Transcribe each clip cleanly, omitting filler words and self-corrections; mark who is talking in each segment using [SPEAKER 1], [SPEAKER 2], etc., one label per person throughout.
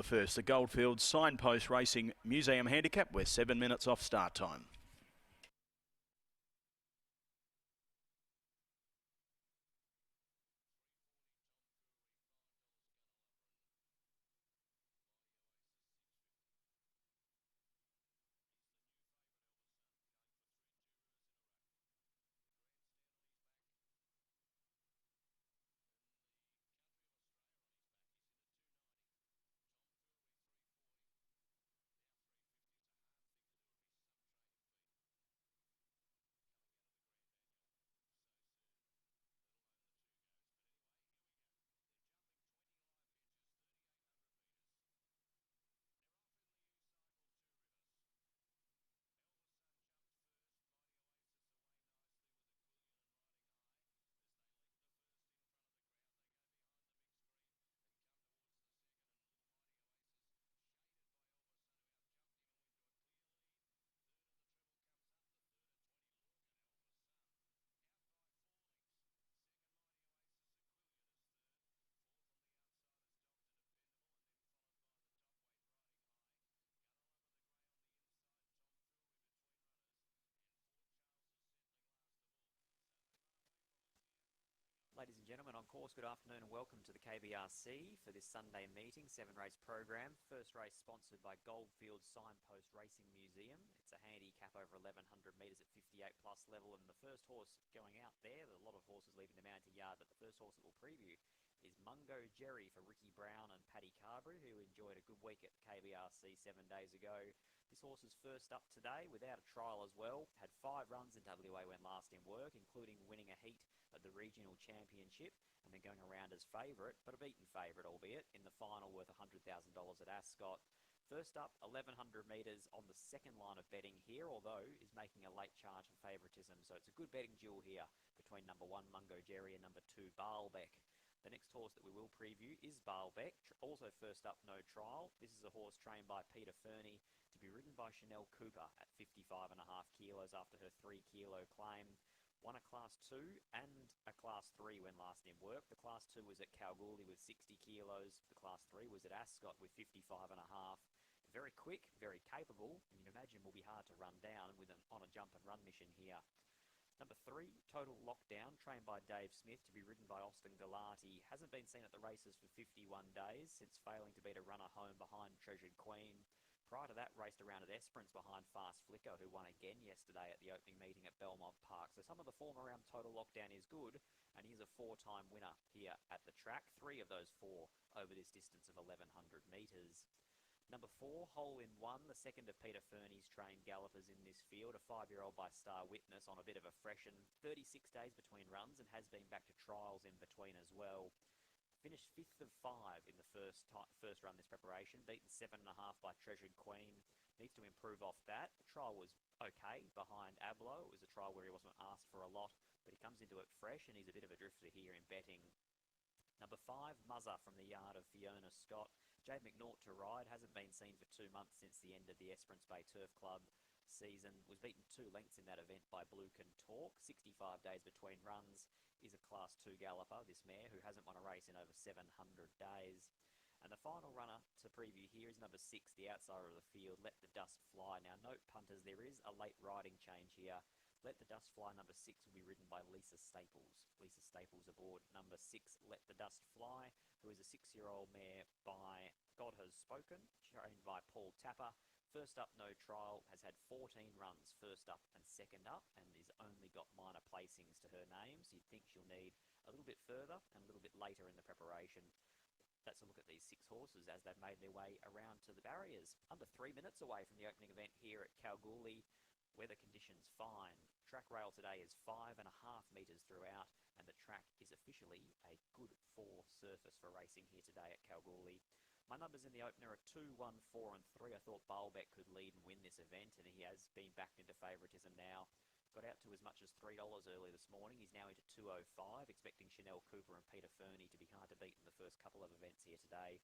[SPEAKER 1] first, the Goldfields Signpost Racing Museum Handicap. We're 7 minutes off start time.
[SPEAKER 2] Ladies and gentlemen, on course, good afternoon and welcome to the KBRC for this Sunday meeting, 7-race program. First race sponsored by Goldfields Signpost Racing Museum. It's a handicap over 1100 metres at 58 plus level, and the first horse going out there, a lot of horses leaving the Mountie Yard, but the first horse that we'll preview is Mungo Jerry for Ricky Brown and Paddy Carberry, who enjoyed a good week at KBRC 7 days ago. This horse is first up today without a trial as well. Had 5 runs in WA when last in work, including winning a heat at the regional championship and then going around as favourite, but a beaten favourite albeit, in the final worth $100,000 at Ascot. First up, 1100 metres on the second line of betting here, although is making a late charge for favouritism. So it's a good betting duel here between number 1 Mungo Jerry and number 2 Balbek. The next horse that we will preview is Balbek, also first up, no trial. This is a horse trained by Peter Fernie to be ridden by Chanel Cooper at 55.5 kilos after her 3 kilo claim. Won a Class 2 and a Class 3 when last in work. The Class 2 was at Kalgoorlie with 60 kilos. The Class 3 was at Ascot with 55.5. Very quick, very capable, and you'd imagine will be hard to run down with on a jump and run mission here. Number 3, Total Lockdown, trained by Dave Smith to be ridden by Austin Galati. Hasn't been seen at the races for 51 days since failing to beat a runner home behind Treasured Queen. Prior to that, raced around at Esperance behind Fast Flicker, who won again yesterday at the opening meeting at Belmont Park. So some of the form around Total Lockdown is good, and he's a 4-time winner here at the track. 3 of those 4 over this distance of 1100 metres. Number 4, Hole in One, the second of Peter Fernie's trained gallopers in this field. A 5-year-old by Star Witness on a bit of a freshen. 36 days between runs and has been back to trials in between as well. Finished 5th of 5 in the first run this preparation, beaten 7.5 by Treasured Queen. Needs to improve off that. The trial was okay behind Ablo. It was a trial where he wasn't asked for a lot, but he comes into it fresh and he's a bit of a drifter here in betting. Number 5, Muzza from the yard of Fiona Scott. Jade McNaught to ride, hasn't been seen for 2 months since the end of the Esperance Bay Turf Club season. Was beaten 2 lengths in that event by Blue Can Talk. 65 days between runs. Is a Class 2 galloper, this mare, who hasn't won a race in over 700 days. And the final runner to preview here is number 6, the outsider of the field, Let the Dust Fly. Now, note, punters, there is a late riding change here. Let the Dust Fly, number 6, will be ridden by Lisa Staples. Lisa Staples aboard number 6, Let the Dust Fly, who is a 6-year-old mare by God Has Spoken, trained by Paul Tapper. First up, no trial, has had 14 runs, first up and second up, and has only got minor placings to her name, so you'd think she'll need a little bit further and a little bit later in the preparation. That's a look at these 6 horses as they've made their way around to the barriers. Under 3 minutes away from the opening event here at Kalgoorlie. Weather conditions fine. Track rail today is 5.5 metres throughout, and the track is officially a good 4 surface for racing here today at Kalgoorlie. My numbers in the opener are 2, 1, 4 and 3. I thought Balbek could lead and win this event, and he has been backed into favouritism now. Got out to as much as $3 early this morning. He's now into 205, expecting Chanel Cooper and Peter Fernie to be hard to beat in the first couple of events here today.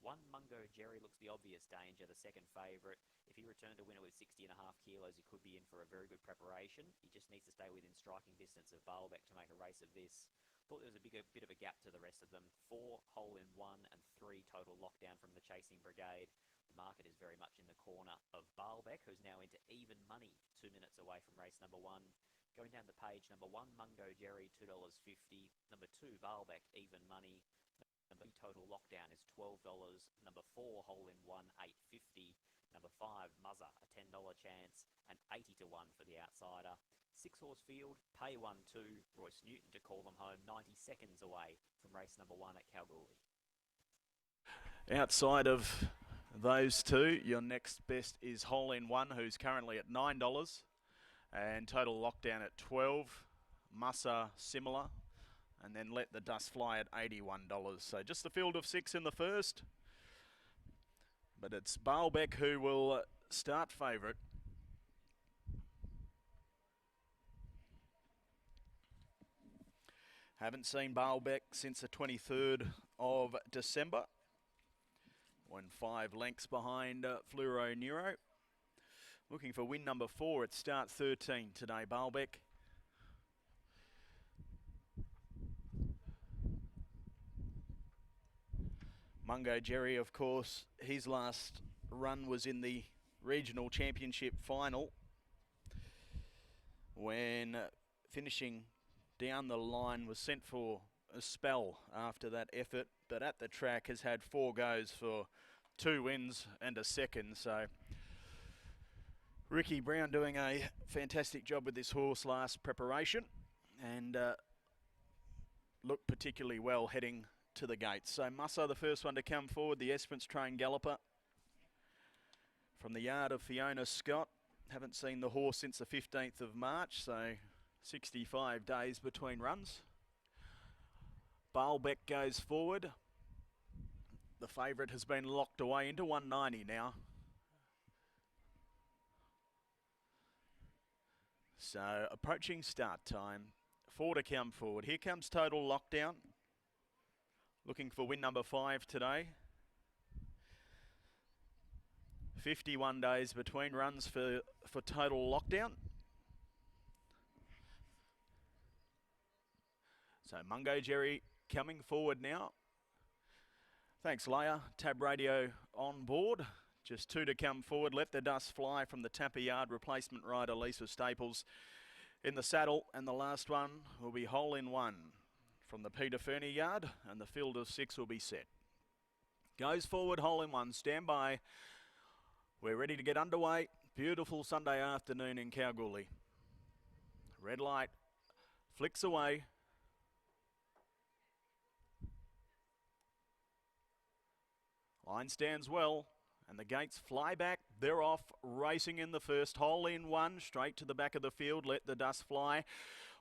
[SPEAKER 2] 1 Mungo Jerry looks the obvious danger, the second favourite. If he returned a winner with 60.5 kilos, he could be in for a very good preparation. He just needs to stay within striking distance of Balbek to make a race of this. Thought there was a bit of a gap to the rest of them. 4 hole-in-one and 3 total lockdown from the chasing brigade. The market is very much in the corner of Balbek, who's now into even money, 2 minutes away from race number 1. Going down the page, number 1, Mungo Jerry, $2.50. Number 2, Balbek, even money. Number 3, total lockdown is $12. Number 4, hole-in-one, $8.50. Number 5, Muzza, a $10 chance, and 80 to 1 for the outsider. 6-horse field, pay 1-2, Royce Newton to call them home, 90 seconds away from race number 1 at Kalgoorlie.
[SPEAKER 1] Outside of those two, your next best is hole-in-one, who's currently at $9, and total lockdown at $12. Massa similar, and then Let the Dust Fly at $81. So just the field of 6 in the first, but it's Balbek who will start favourite. Haven't seen Balbek since the 23rd of December, when 5 lengths behind Fluoro Nero. Looking for win number 4 at start 13 today, Balbek. Mungo Jerry, of course, his last run was in the regional championship final, when finishing down the line was sent for a spell after that effort, but at the track has had 4 goes for 2 wins and a second. So Ricky Brown doing a fantastic job with this horse last preparation, and looked particularly well heading to the gates. So Musso, the first one to come forward, the Esperance trained galloper from the yard of Fiona Scott. Haven't seen the horse since the 15th of March, so 65 days between runs. Balbek goes forward. The favourite has been locked away into 190 now. So approaching start time. 4 to come forward. Here comes Total Lockdown. Looking for win number 5 today. 51 days between runs for Total Lockdown. So Mungo Jerry coming forward now. Thanks, Leia. Tab radio on board. Just 2 to come forward. Let the Dust Fly from the Tapper Yard. Replacement rider Lisa Staples in the saddle. And the last one will be hole-in-one from the Peter Fernie Yard. And the field of 6 will be set. Goes forward, hole-in-one. Stand by. We're ready to get underway. Beautiful Sunday afternoon in Kalgoorlie. Red light flicks away. Line stands well, and the gates fly back. They're off, racing in the first. Hole-in-one, straight to the back of the field. Let the Dust Fly.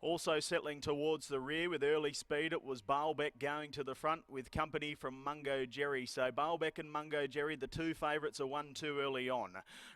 [SPEAKER 1] Also settling towards the rear with early speed. It was Balbek going to the front with company from Mungo Jerry. So Balbek and Mungo Jerry, the 2 favourites, are 1-2 early on.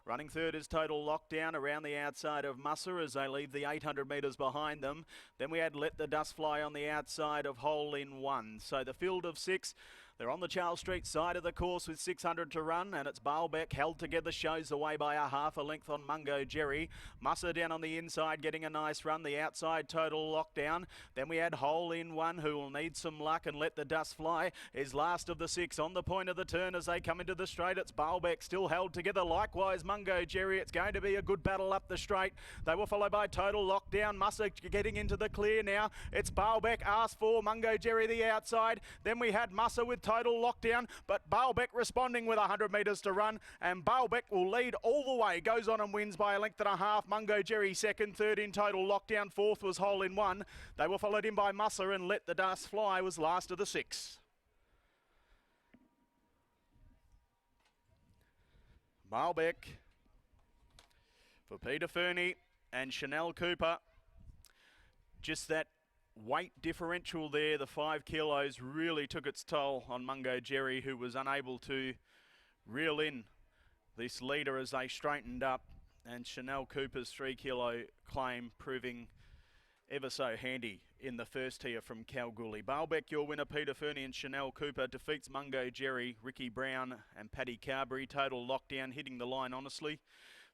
[SPEAKER 1] Running third is Total Lockdown around the outside of Mussa as they leave the 800 metres behind them. Then we had Let the Dust Fly on the outside of Hole-in-one. So the field of 6. They're on the Charles Street side of the course with 600 to run, and it's Balbek held together, shows the way by a half a length on Mungo Jerry. Mussa down on the inside, getting a nice run. The outside Total Lockdown. Then we had Hole-in-one, who will need some luck, and Let the Dust Fly is last of the 6 on the point of the turn as they come into the straight. It's Balbek still held together. Likewise, Mungo Jerry. It's going to be a good battle up the straight. They were followed by Total Lockdown. Mussa getting into the clear now. It's Balbek asked for Mungo Jerry the outside. Then we had Mussa with Total Lockdown, but Balbek responding with 100 metres to run, and Balbek will lead all the way. Goes on and wins by a length and a half. Mungo Jerry second, third in Total Lockdown, fourth was Hole-in-one. They were followed in by Mussa, and Let the Dust Fly was last of the 6. Balbek for Peter Fernie and Chanel Cooper. Just that weight differential there, the 5 kilos, really took its toll on Mungo Jerry, who was unable to reel in this leader as they straightened up, and Chanel Cooper's 3 kilo claim proving ever so handy in the first tier from Kalgoorlie. Balbek, your winner. Peter Fernie and Chanel Cooper defeats Mungo Jerry, Ricky Brown and Paddy Carberry. Total Lockdown hitting the line honestly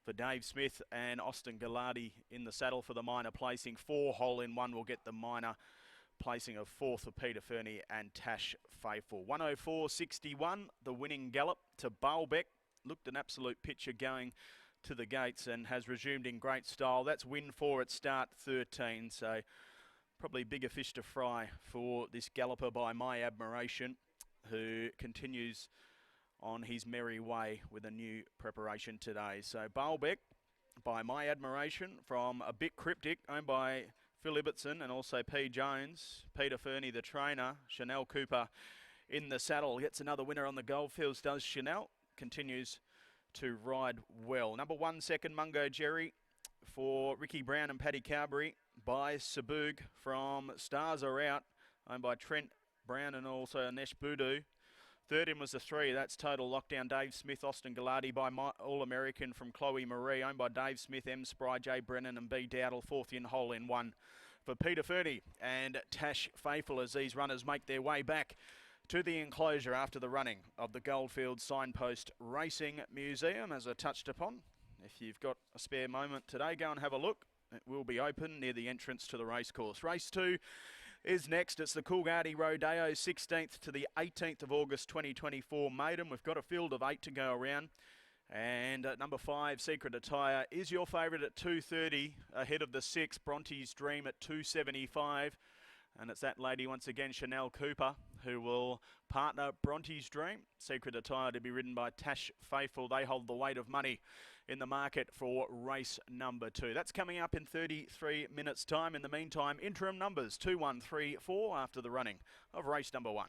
[SPEAKER 1] for Dave Smith, and Austin Gallardi in the saddle for the minor placing. 4 Hole-in-one will get the minor placing of 4th for Peter Fernie and Tash Faithful. 104.61, the winning gallop to Balbek. Looked an absolute picture going to the gates and has resumed in great style. That's win 4 at start 13, so probably bigger fish to fry for this galloper by My Admiration, who continues on his merry way with a new preparation today. So Balbek by My Admiration from a bit cryptic, owned by Phil Ibbotson and also P. Jones. Peter Fernie, the trainer. Chanel Cooper in the saddle. Gets another winner on the Goldfields, does Chanel. Continues to ride well. Number 1, second, Mungo Jerry for Ricky Brown and Paddy Carberry by Saboog from Stars Are Out, owned by Trent Brown and also Anesh Boodoo. Third in was the 3, that's Total Lockdown, Dave Smith, Austin Gallardi by All-American from Chloe Marie, owned by Dave Smith, M. Spry, J. Brennan and B. Dowdle. Fourth in, hole in 1 for Peter Fernie and Tash Faithful as these runners make their way back to the enclosure after the running of the Goldfields Signpost Racing Museum, as I touched upon. If you've got a spare moment today, go and have a look. It will be open near the entrance to the racecourse. Race 2 is next. It's the Coolgardie Rodeo, 16th to the 18th of August 2024 maiden. We've got a field of 8 to go around. And number 5, Secret Attire, is your favourite at 2.30, ahead of the 6, Bronte's Dream at 2.75. And it's that lady once again, Chanel Cooper, who will partner Bronte's Dream. Secret Attire to be ridden by Tash Faithful. They hold the weight of money in the market for race number 2. That's coming up in 33 minutes time. In the meantime, interim numbers 2, 1, 3, 4 after the running of race number 1.